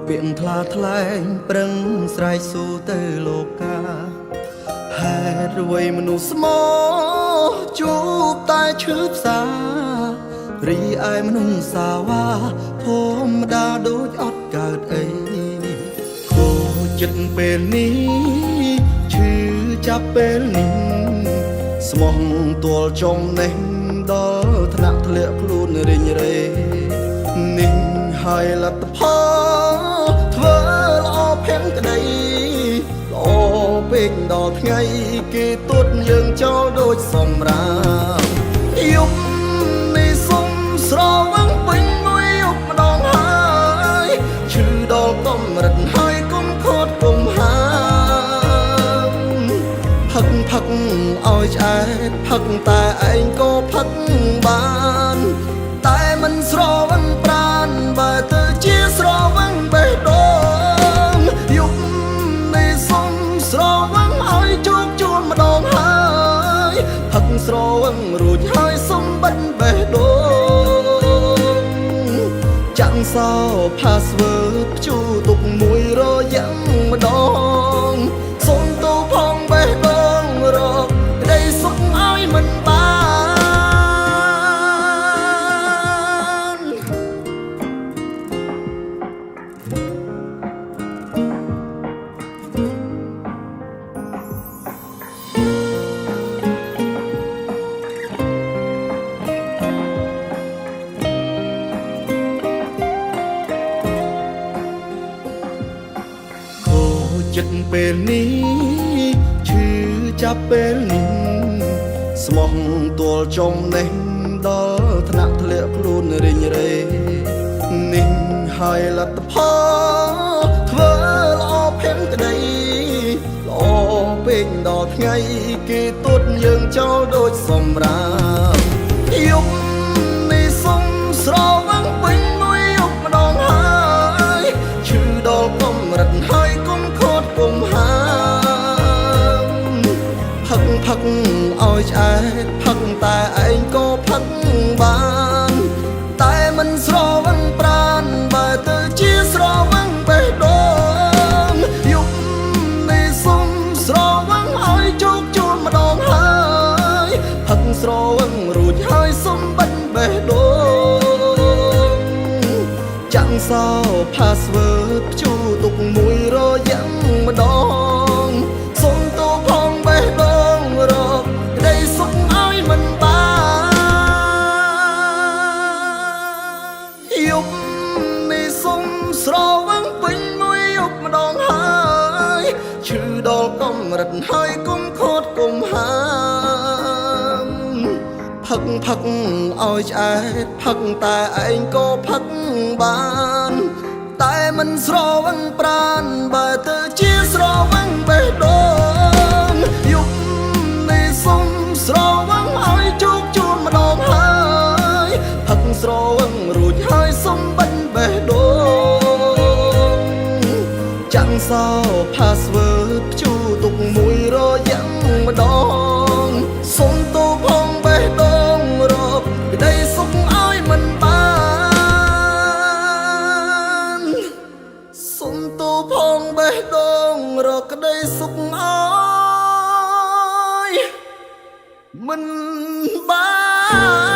ពាក្យថ្លាថ្លែងប្រឹងស្រែកស៊ូទៅលោកាហេតុអ្វីមនុស្សស្មោជួបតែឈឺផ្សារីឯមនុស្សសាវ៉ាធម្មតាដូចអត់កើតអីខូចចិត្តពេលនេះឈឺចាប់ពេលនេះស្មោះទាល់ចំណេះដល់ថ្នាក់ធ្លាក់ខ្លួនរិញរេនេះហើយលទ្ធផលធ្វើល្អភាំងក្តីល្អពេកដល់ថ្ងៃគេទួតយើងចោលដូចសម្រាប់យប់នេះសុំស្រវឹងពេញមួយយប់ម្ដងហើយឈឺដល់កម្រិតហើយកុំខត់កុំហាផឹកឲ្យឆ្អែតផឹកតែឯងក៏ផឹកបានតែមិនស្រវឹងប្រានបើទៅជាស្រវឹងបេះដូងយប់នេះសុំស្រវឹងឲ្យជោគជួនម្ដងហើយផឹកស្រវឹងរួចហើយសុំបិទបេះដូងចាំងសោ password ភ្ជួទុកមួយរយ៉ាងម្ដងសុំទៅផងបេះដូងរកក្តីសុខឲ្យមិនបានចិត្តពេលនេះឈឺចាប់ពេលនេះស្មោះទាល់ចំណេះដល់ថ្នាក់ធ្លាក់ខ្លួនរិញរេនេះហើយលទ្ធផលធ្វើល្អភាំងក្តីល្អពេកដល់ថ្ងៃគេទួតយើងចោលដូចសម្រាប់យប់នេះសុំស្រវឹងពេញមួយយប់ម្ដងហើយឈឺដល់កម្រិតហើយកុំខត់កុំហាផឹកឲ្យឆ្អែតផឹកតែឯងក៏ផឹកបានតែមិនស្រវឹងប្រានបើទៅជាស្រវឹងបេះដូងយប់នេះសុំស្រវឹងឲ្យជោគជួនម្ដងហើយផឹកស្រវឹងរួចហើយសុំបិទបេះដូងចាំងសោ password ភ្ជួទុកមួយរយ៉ាងម្ដងសុំទៅផងបេះដូងរកក្តីសុខឲ្យមិនបានយប់នេះសុំស្រវឹងពេញមួយយប់ម្ដងហើយឈឺដល់កម្រិតហើយកុំខត់កុំហាមផឹកឲ្យឆ្អែតផឹកតែឯងក៏ផឹកបានតែមិនស្រវឹងប្រានបើទៅជាស្រវឹងបេះដូងយប់នេះសុំស្រវឹងឲ្យជោគជួនម្ដងហើយផឹកស្រវឹងរួចហើយសុំបិទបេះដូងចាំងសោ password ភ្ជួទុកមួយរយ៉ាងម្ដងសុំទៅផងបេះដូងរកក្តីសុខឲ្យមិនបានសុំទៅផងបេះដូងរកក្តីសុខឲ្យមិនបាន